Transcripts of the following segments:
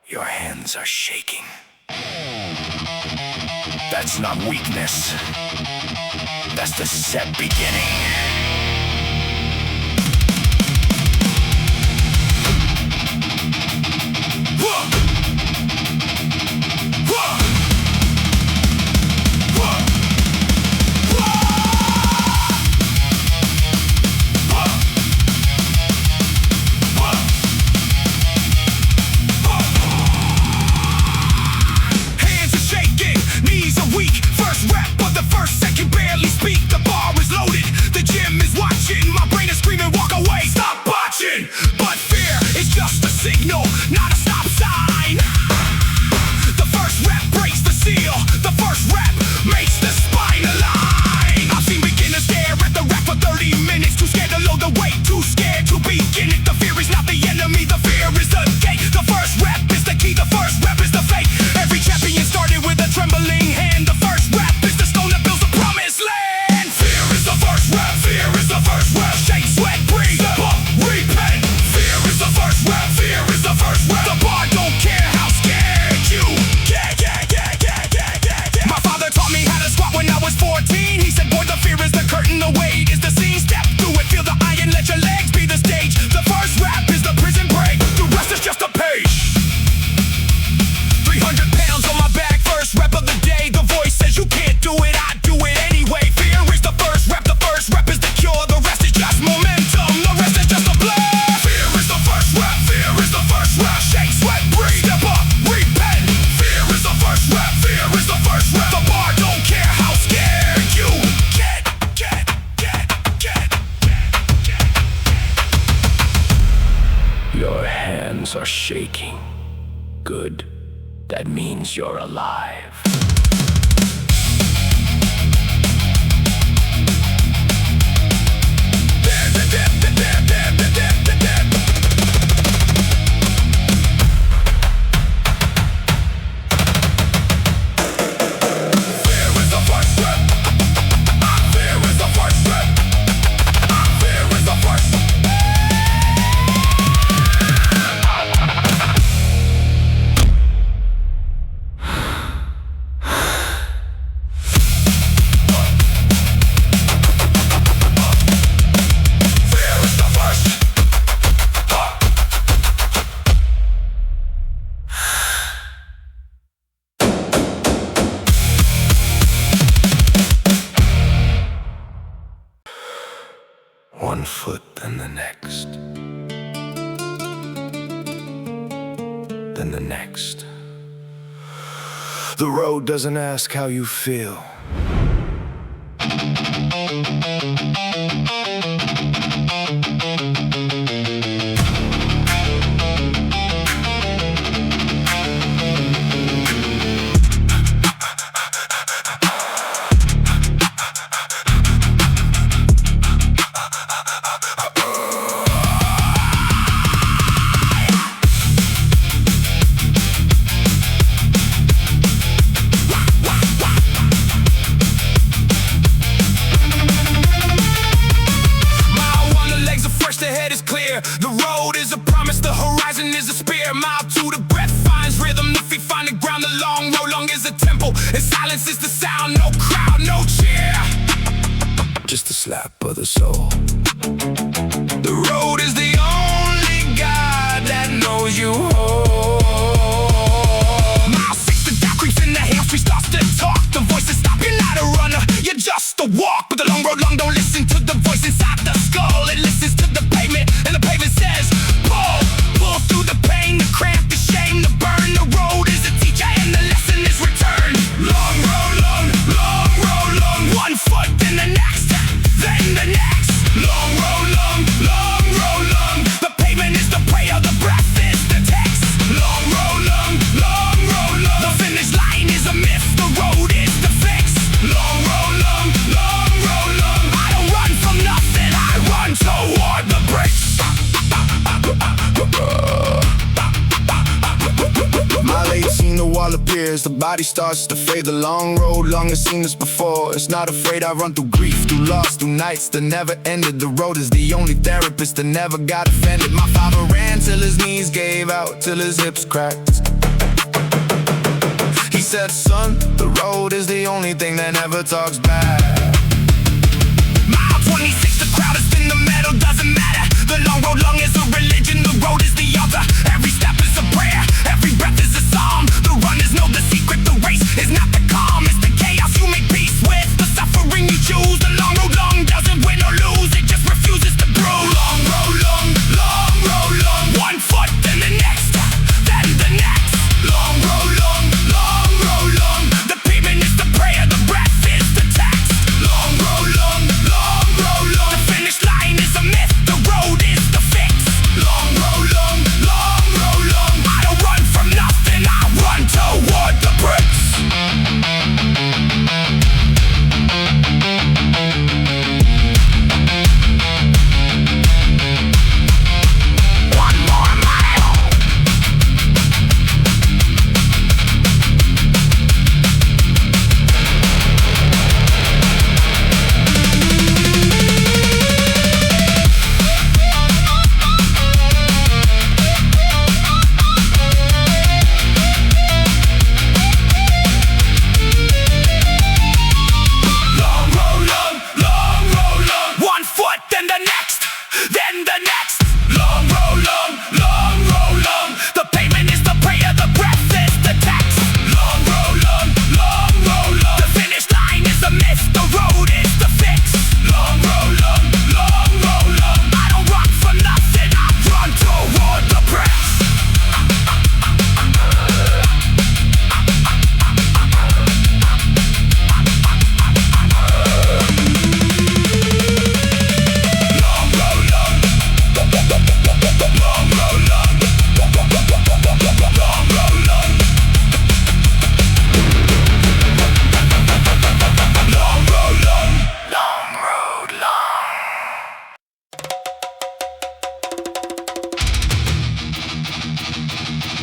Your hands are shaking. That's not weakness. That's the set beginning. But fear is just a signal, not a stop sign. The first rep breaks the seal. The first rep makes the spine align. I've seen beginners stare at the rep for 30 minutes. Too scared to load the weight, too scared to begin it. The fear is not the enemy, the fear is the gate. The first rep is the key, the first rep is the fake. Every champion started with a trembling hand. The first rep is the stone that builds the promised land. Fear is the first rep, fear is the first rep. Shake, sweat, breathe, step up, repent. Fear is the first rep, fear is the first rep. The bar don't care how scared you get. My father taught me how to squat when I was 14. He said, boy, the fear is the curtain, the weight is the scene. Step through it, feel the iron, let your legs be the stage. The first rap is the prison break, the rest is just a page. 300 pounds on my back, first rep of the day. The voice says you can't do it, I do it anyway. Fear is the first rep is the cure. The rest is just momentum, the rest is just a blur. Fear is the first rep, fear is the first rep. Shake, sweat, breathe, step up, repent. Fear is the first rep, fear is the first rep. The bar don't care how scared you get. Your hands are shaking. Good. That means you're alive. One foot, then the next. Then the next. The road doesn't ask how you feel. The road is a promise, the horizon is a spear. Mile to the breath finds rhythm, the feet find the ground. The long road long is a tempo, and silence is the sound. No crowd, no cheer, just a slap of the soul. The road is the only God that knows you whole. Mile 6, the doubt creeps in the hamstring, starts to talk. The voices stop, you're not a runner, you're just a walk. But the long road long don't listen to the voice inside the skull. It listens to the pavement, and the pavement says pull, pull through the pain, the cramp, the shame, the burn. The road is a teacher and the lesson is return. Long road long, long road long. One foot, then the next, then the next. Long road long, long road long. The pavement is the prayer, the breath is the text. Long road long, long road long. The finish line is a myth, the road is the fix. Long road long, long road long. I don't run from nothing, I run toward the bricks. Mile 18, the wall appears, the body starts to fade. The long road long has seen this before. It's not afraid, I run through grief, through loss, through nights that never ended. The road is the only therapist that never got offended. My father ran till his knees gave out, till his hips cracked. said, son, the road is the only thing that never talks back. Mile 26, the crowd is in the metal, doesn't matter. The long road long is a religion, the road is the other. Every step is a prayer, every breath is a psalm. The runners know the secret, the race is not the calm. It's the chaos you make peace with, the suffering you choose. The long road long doesn't win or lose, it just refuses to brew. Long road long, long road long. One foot, then the next, then the next. Long road long, long road long. The pavement is the prayer, the breath is the text. Long road long, long road long. The finish line is a myth, the road is the fix. Long road long, long road long. I don't run from nothing, I run toward the bricks. One more mile. Long road long, long road long. One foot, then the next, then the next. Long road long, long road long. The pavement is the prayer, the breath is the text. Long road long, long road long. The finish line is a myth, the road is the fix. Long road long, long road long. I don't run for nothing, I run toward the bricks. Long road long, long road long, long road long, long road long, long road long.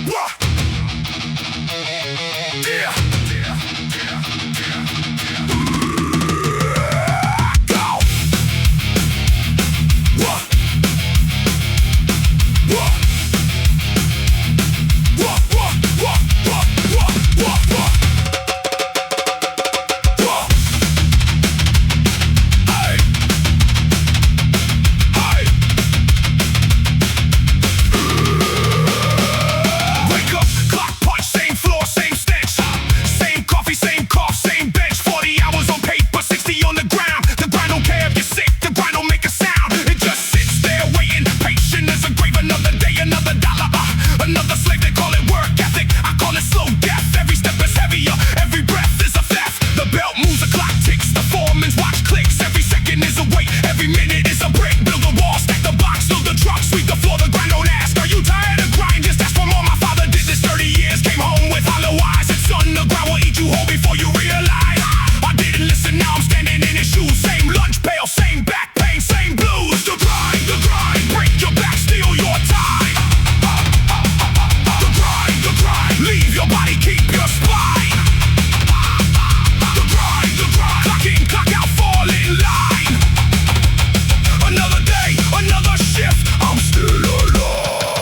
Wah! Yeah. Go. Wah. Wah. Wah, wah, wah, wah, wah, wah, wah. Wah. Hey. Hey. Wake up, clock punch, same floor, same stench. Same coffee, same cough, same bench. 40 hours on paper, 60 on the ground. The grind don't care if you're sick, the grind don't make a sound. It just sits there waiting, patient as a grave. Another day, another dollar, another slave. They call it work ethic, I call it slow death. Every step is heavier, every breath is a theft. The belt moves, the clock ticks, the foreman's watch clicks. Every second is a weight, every minute is a brick. Build a wall, stack the box, fill the truck, sweep the floor. The grind don't ask, are you tired of grind? Just ask for more. My father did this 30 years, came home with hollow eyes. Said, son, the grind will eat you whole before you realize. I didn't listen, now I'm standing in his shoes. Same lunch pail, same back pain, same blues. The grind, break your back, steal your time. The grind, leave your body, keep your spine. The grind, clock in, clock out, fall in line. Another day, another shift, I'm still alive.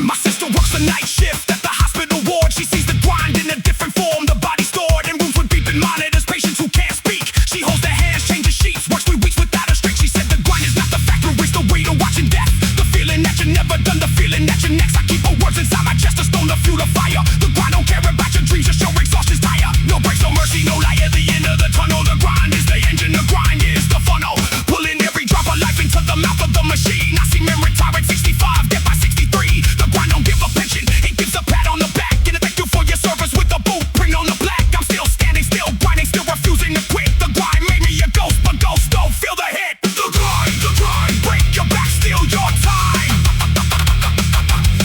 My sister works the night shift at the hospital ward. She sees the grind in a different form. The body stored in rooms with beeping monitors. Patients who can't speak. She holds their hands, changes sheets, works 3 weeks without a streak. She said the grind is not the factor, it's the way to watching death. The feeling that you're never done, the feeling that you're next. I keep her words inside my chest, a stone to fuel the fire. The grind don't care about your dreams, just your exhaustion's tire. No breaks, no mercy, no light at the end of the tunnel. The grind is the engine, the grind is the funnel. Pulling every drop of life into the mouth of the machine. I see men retire at 65, dead by 63. The grind don't give a pension, it gives a pat on the back. And a thank you for your service with the boot, print on the black. I'm still standing, still grinding, still refusing to quit. The grind made me a ghost, but ghosts don't feel the hit. The grind, break your back, steal your time.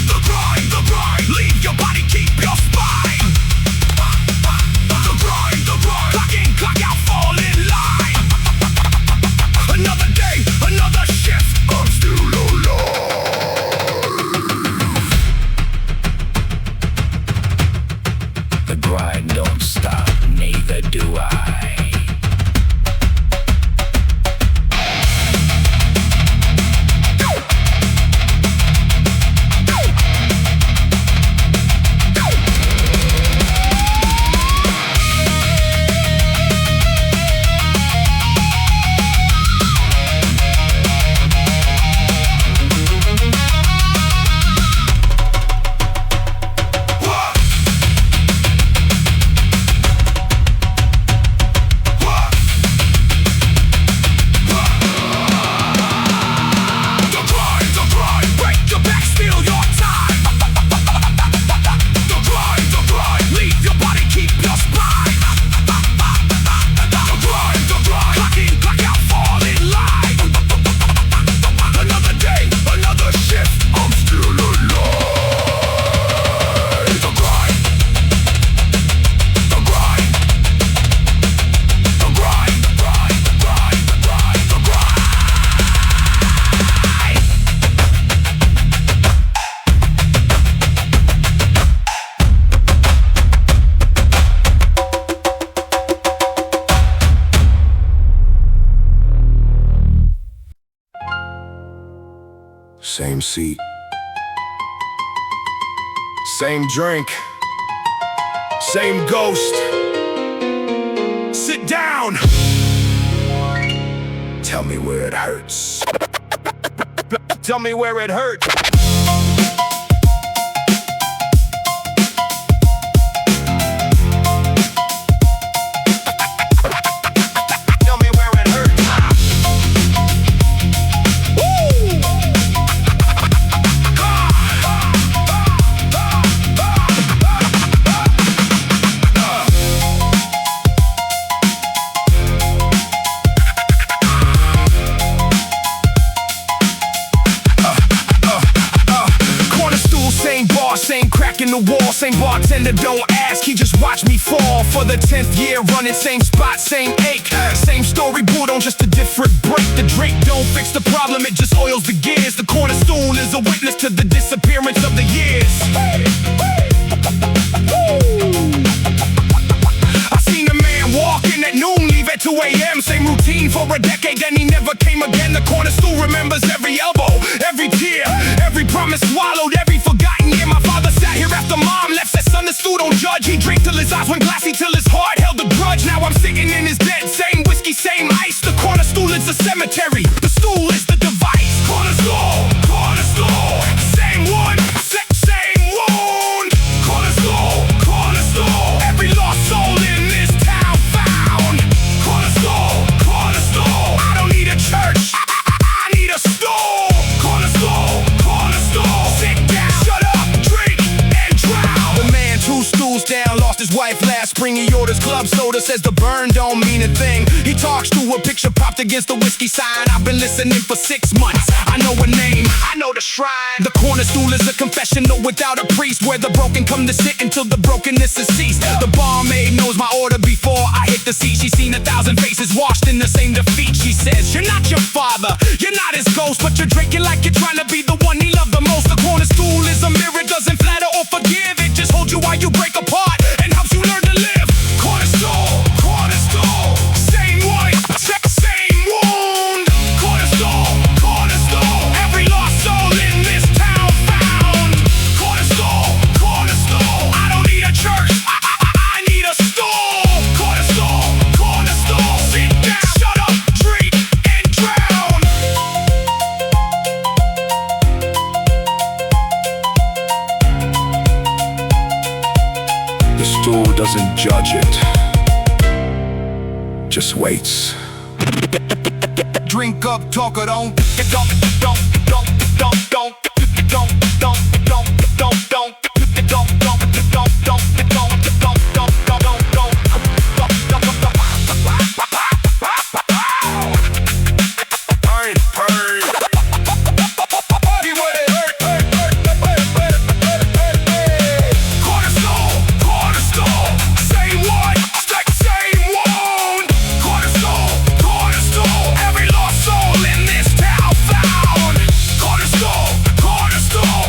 The grind, leave your body, keep your spine. Same seat, same drink, same ghost. Sit down. Tell me where it hurts. Tell me where it hurts. Tell me where it hurts. Woo! Corner stool, same bar, same crack in the wall, same bartender, don't ask, he just watched me fall for the 10th year running, same spot, same ache, same story, boot on just a different break. The drink don't fix the problem, it just oils the gears. The corner stool is a witness to the disappearance of the years. I seen a man walking at noon, leave at 2 a.m. Same routine for a decade, then he never came again. The corner stool remembers every elbow, every tear, every promise swallowed, every forgotten year. My father sat here after mom left, said son, this stool don't judge. He drank till his eyes went glassy, till his heart held a grudge. Now I'm sitting in his bed, same whiskey, same ice. The corner stool is a cemetery, the stool is the device. Corner stool, same one, same wound. Corner stool, every lost soul in this town found. Corner stool, I don't need a church, I need a stool. Corner stool, sit down, shut up, drink, and drown. The man 2 stools down lost his wife last spring. He orders club soda, says the burn don't mean a thing. He talks to a picture propped against the whiskey sign. I've been listening for 6 months, I know a name, I know the shrine. The corner stool is a confessional without a priest, where the broken come to sit until the brokenness is ceased. The barmaid knows my order before I hit the seat. She's seen 1,000 faces washed in the same defeat. She says, you're not your father, you're not his ghost, but you're drinking like you're trying to be the one he loved the most. The corner stool is a mirror, doesn't flatter or forgive. It just holds you while you break apart and helps you learn to live. Corner stool, same one, same wound. Corner stool, every lost soul in this town found. Corner stool, I don't need a church, I need a stool. Corner stool, sit down, shut up, drink, and drown. The stool doesn't judge it, just waits. Drink up, talk or don't. Corner stool, same one, same wound. Corner stool, every lost soul in this town found. Corner stool,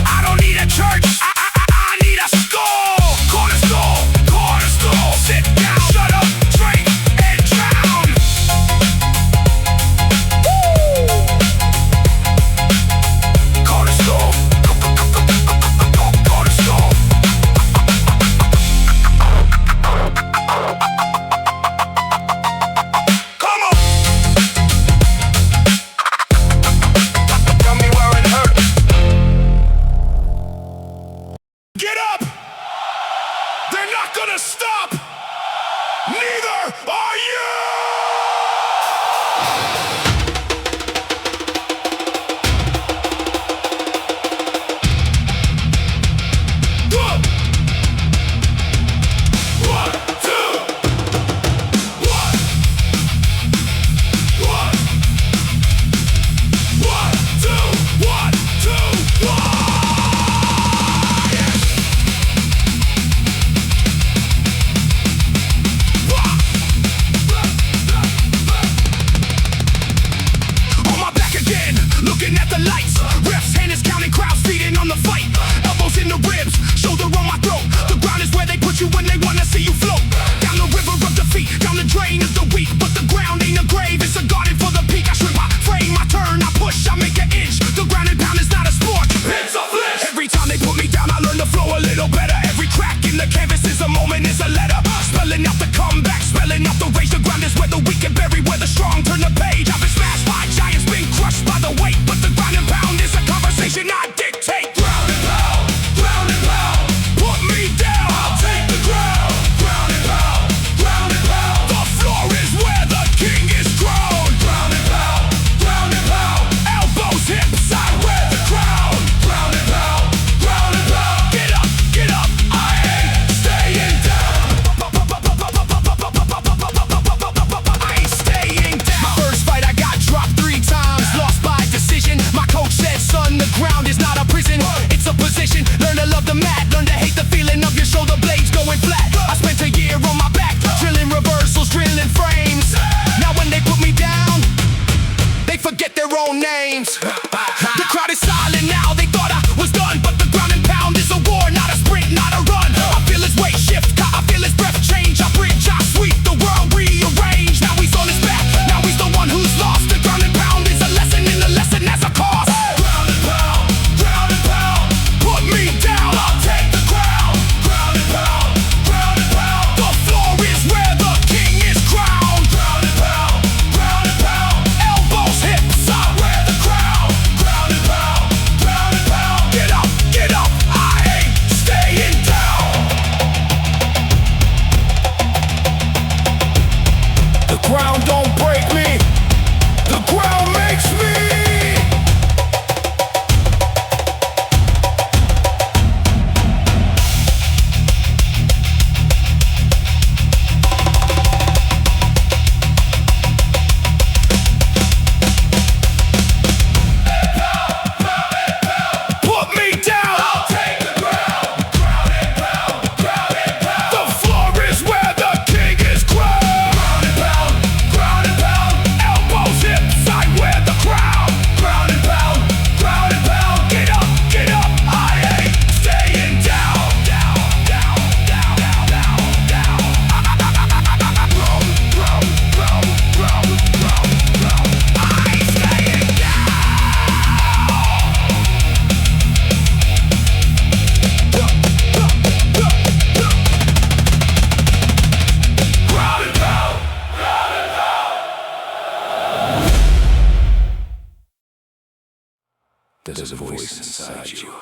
There's a voice inside you.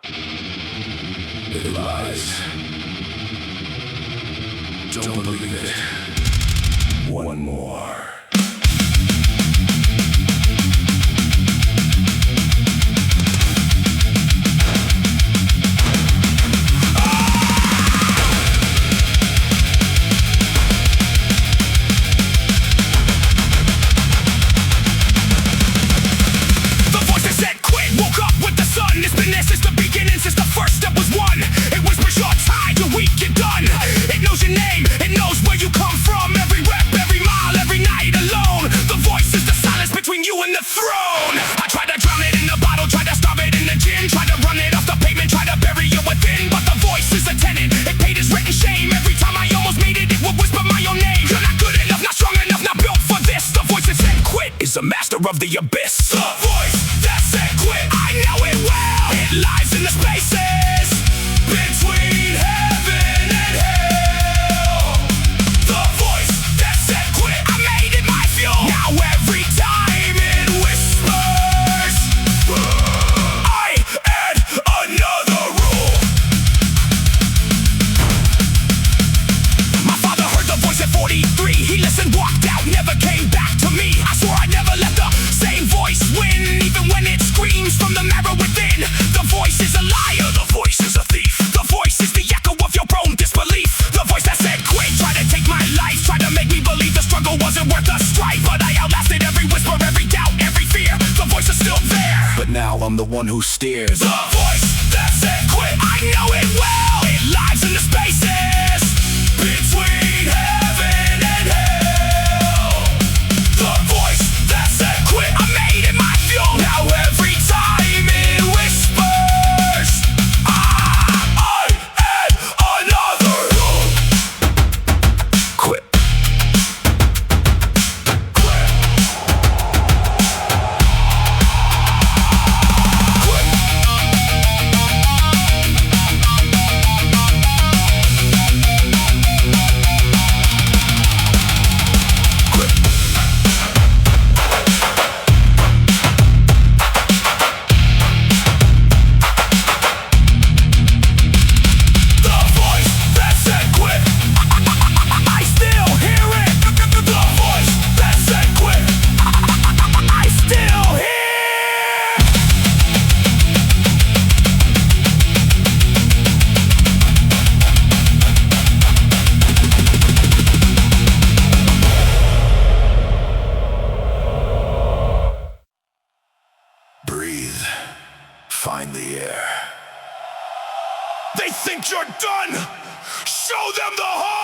It lies. Don't believe it. One more. It's been there since the beginning, since the first step was won. It whispers you're tired, you're weak, you're done. It knows your name, it knows where you come from. Every rep, every mile, every night alone. The voice is the silence between you and the throne. I tried to drown it in the bottle, tried to starve it in the gin, tried to run it off the pavement, tried to bury it within. But the voice is a tenant, it paid its rent and shame. Every time I almost made it, it would whisper my own name. You're not good enough, not strong enough, not built for this. The voice that said quit is a master of the abyss. The voice that said quit, I know it well. It lies in the spaces between heaven and hell. The voice that said quit, I made it my fuel. Now every time it whispers, I add another rule. My father heard the voice at 43. He listened, walked out, never came back to me. I swore I'd never let the same voice win, even when it screams from the marrow within. The voice is a liar, the voice is a thief. The voice is the echo of your own disbelief. The voice that said quit, tried to take my life, tried to make me believe the struggle wasn't worth the strife. But I outlasted every whisper, every doubt, every fear. The voice is still there, But now I'm the one who steers. the voice that said quit, I know it well. It lies in the spaces between heaven and hell. The voice that said quit, I made it my fuel. Now every time it whispers, I add another rule. Quit. The voice that said quit, I still hear it. The voice that said quit, I still hear. Breathe. Find the air. They think you're done. Show them the heart.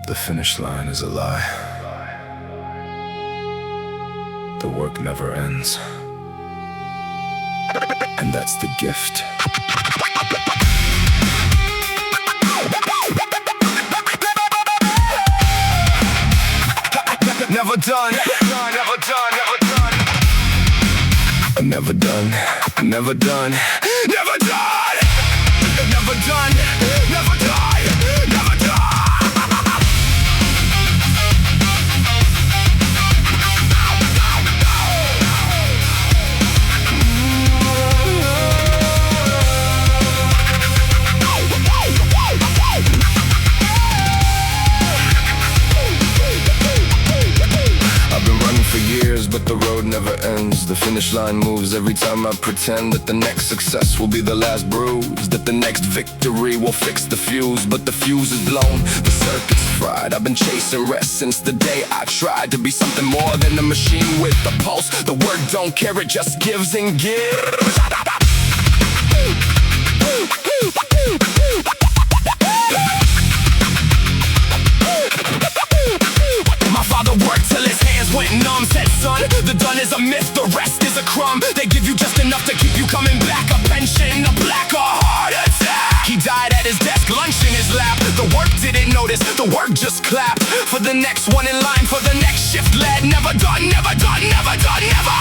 The finish line is a lie. The work never ends. And that's the gift. Never done, never done, never done. I'm never done, never done, never done, never done, never done, never done. But the road never ends. The finish line moves every time I pretend that the next success will be the last bruise, that the next victory will fix the fuse. But the fuse is blown, the circuit's fried. I've been chasing rest since the day I tried to be something more than a machine with a pulse. The word don't care, it just gives and gives. My father worked till his hands went numb. Said, son, the done is a myth, the rest is a crumb. They give you just enough to keep you coming back. A pension, a plaque, a heart attack. He died at his desk, lunch in his lap. The work didn't notice, the work just clapped. For the next one in line, for the next shift led. Never done, never done, never done, never.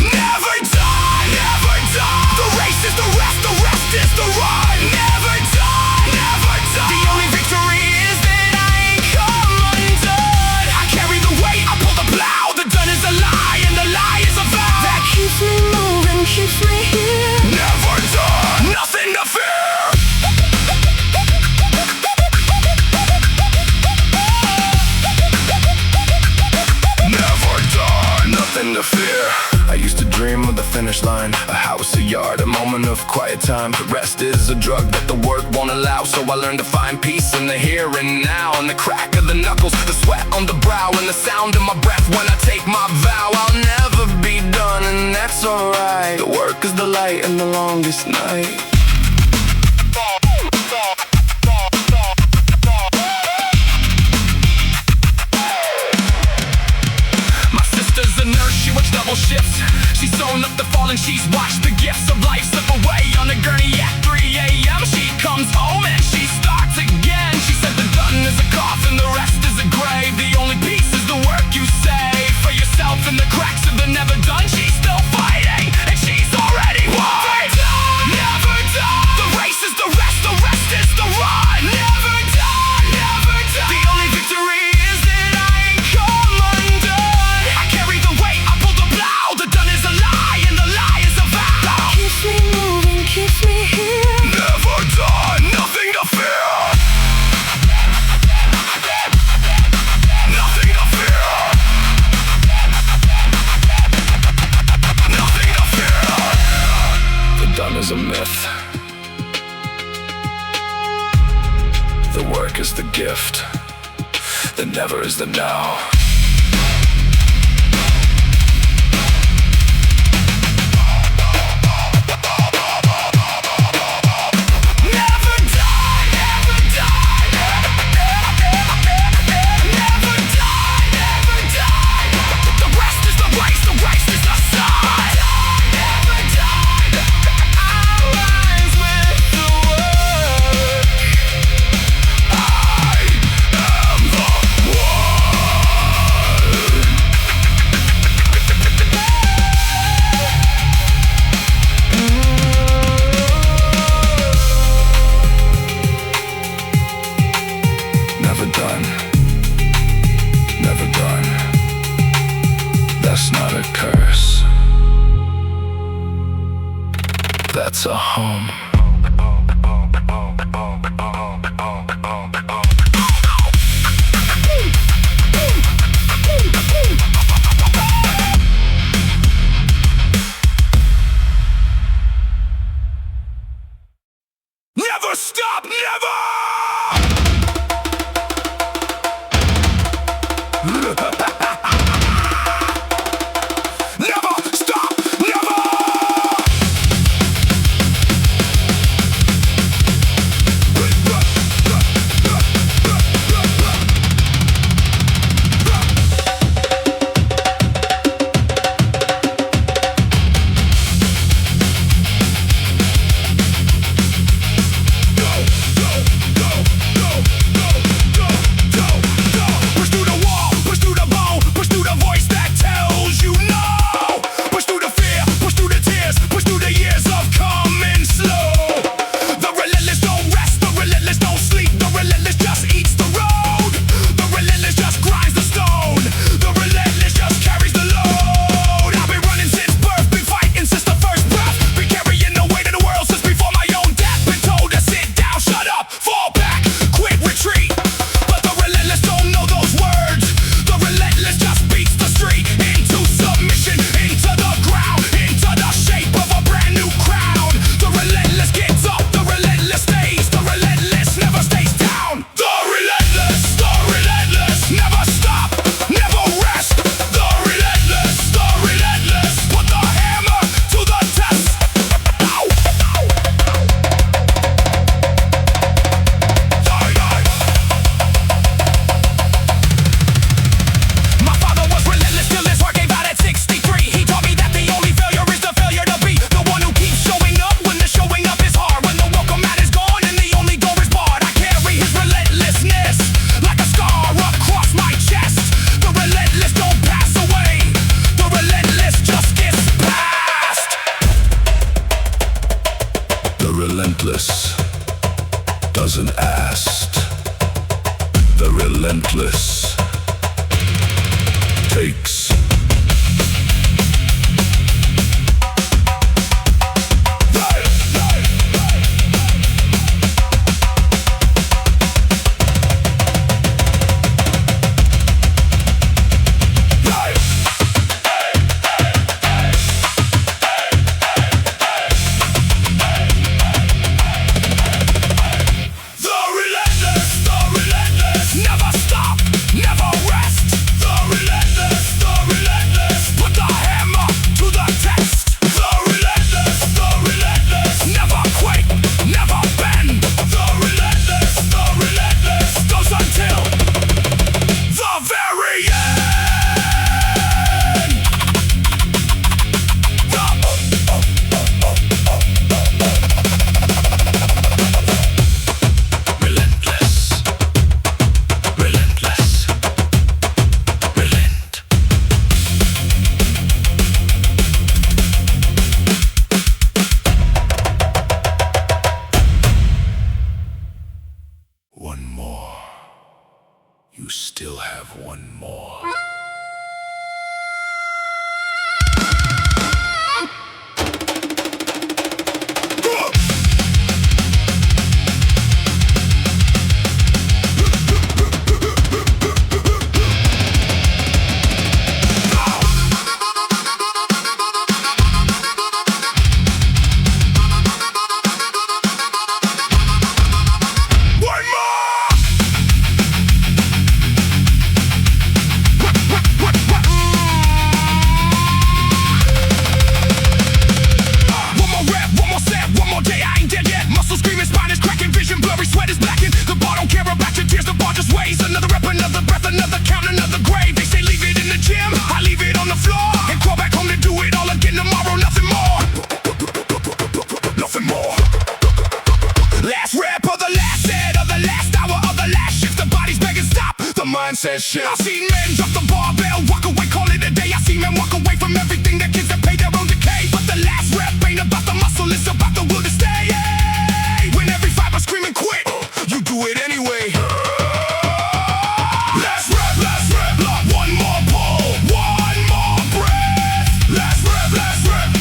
Never done, never done. The race is the rest is the run. Never done, never done. The only victory is that I ain't come undone. I carry the weight, I pull the plow. The done is a lie and the lie is a vow. That keeps me moving, keeps me here. Never done, nothing to fear. Never done, nothing to fear. I used to dream of the finish line, a house, a yard, a moment of quiet time. The rest is a drug that the work won't allow. So I learned to find peace in the here and now, and the crack of the knuckles, the sweat on the brow, and the sound of my breath when I take my vow. I'll never be done, and that's alright. The work is the light and the longest night. Double shifts, she's sewn up the fall and she's watched the gifts of life slip away on a gurney at 3 a.m. She comes home and she starts again. She said the done is a coffin, the rest is a grave. The only piece is the work you save for yourself in the cracks of the never done. She's still fighting and she's already won. Never done. The race is the rest is the run. Never done, never done. The only victory is that I ain't come undone. I carry the weight, I pull the plow. The done is a lie and the lie is a vow. Keeps me moving, keeps me here. Never done, nothing to fear. Nothing to fear. Nothing to fear. The done is a myth. The work is the gift. The never is the now. That's a home. Never stop, never! The relentless doesn't ask. The relentless takes. One more. You still have one more. Says shit. I've seen men drop the barbell, walk away, call it a day. I see men walk away from everything, that kids that pay their own decay. But the last rep ain't about the muscle, it's about the will to stay. When every fiber screaming quit, you do it anyway. Last rep, one more pull, one more breath. Last rep,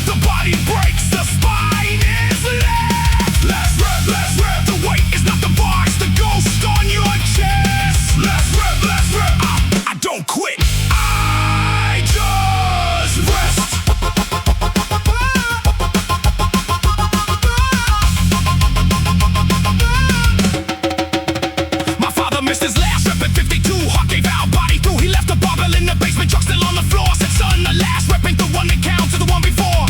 the body breaks, the spine is left. Last rep, the weight is not the bar, it's the ghost on your chest. Last rep, I don't quit, I just rest. My father missed his last rep at 52. Heart gave out, body through. He left the barbell in the basement, truck still on the floor. Said, son, the last rep ain't the one that counts, it's the one before.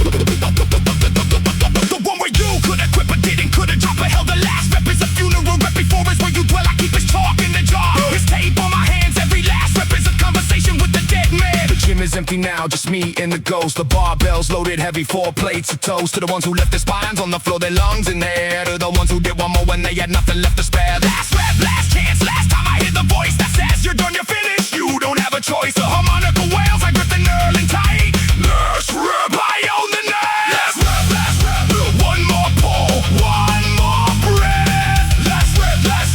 The one where you could've quit but didn't, could've dropped but held. The last rep is a funeral rep before is where you dwell. I keep his talk in the jar, his tape on my hands. Every last rep is a conversation with the dead man. The gym is empty now, just me and the ghost. The barbells loaded heavy, 4 plates of toast. To the ones who left their spines on the floor, their lungs in the air. To the ones who did one more when they had nothing left to spare. Last rep, last chance, last time I hear the voice that says you're done, you're finished. You don't have a choice. The harmonica wails, I grip the knurling tight. Last rep, I own the night. Last rep, one more pull, one more breath. Last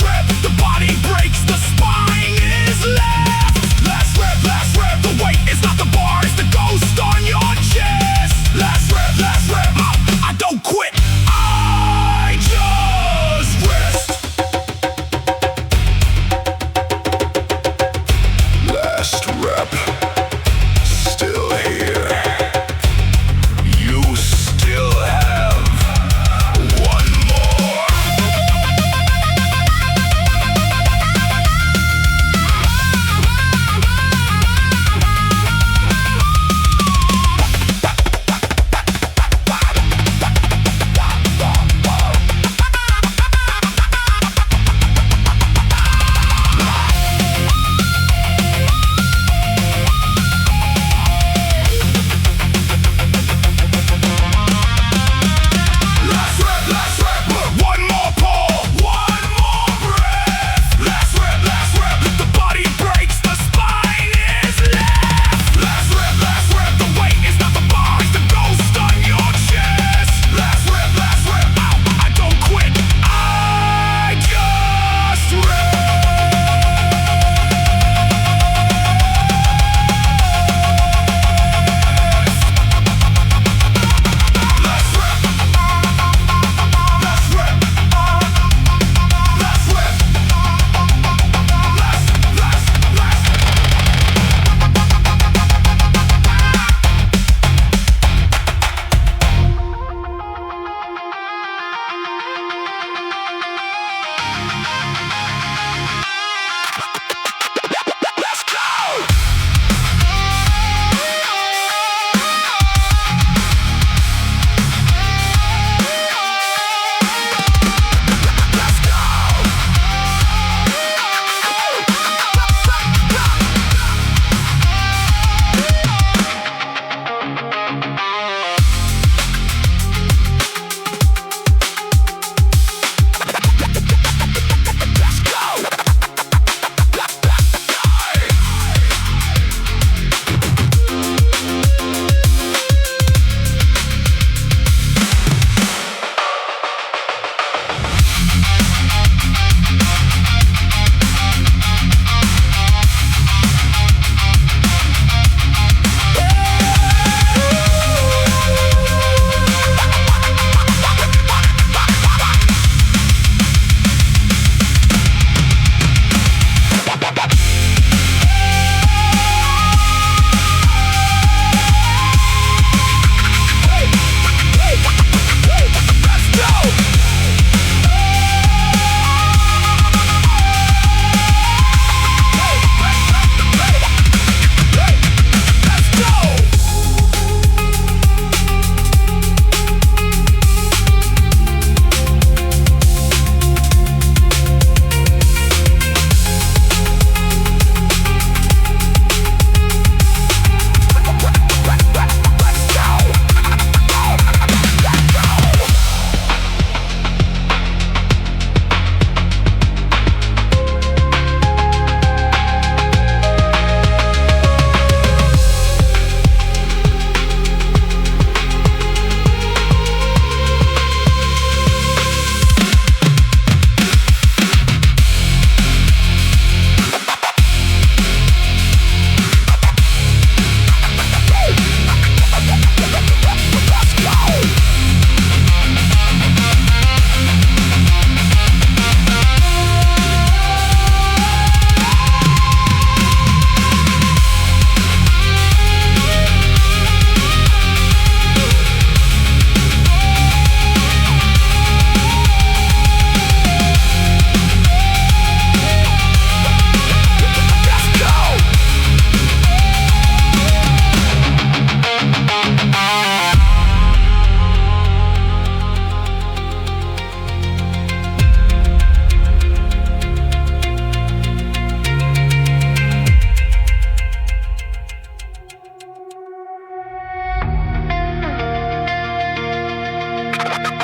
rep, the body breaks, the spine is left. Last rep, the weight is not the bar, it's the ghost on your chest. Last rep, I don't quit, I just rest. Last rep, still here.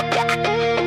Yeah.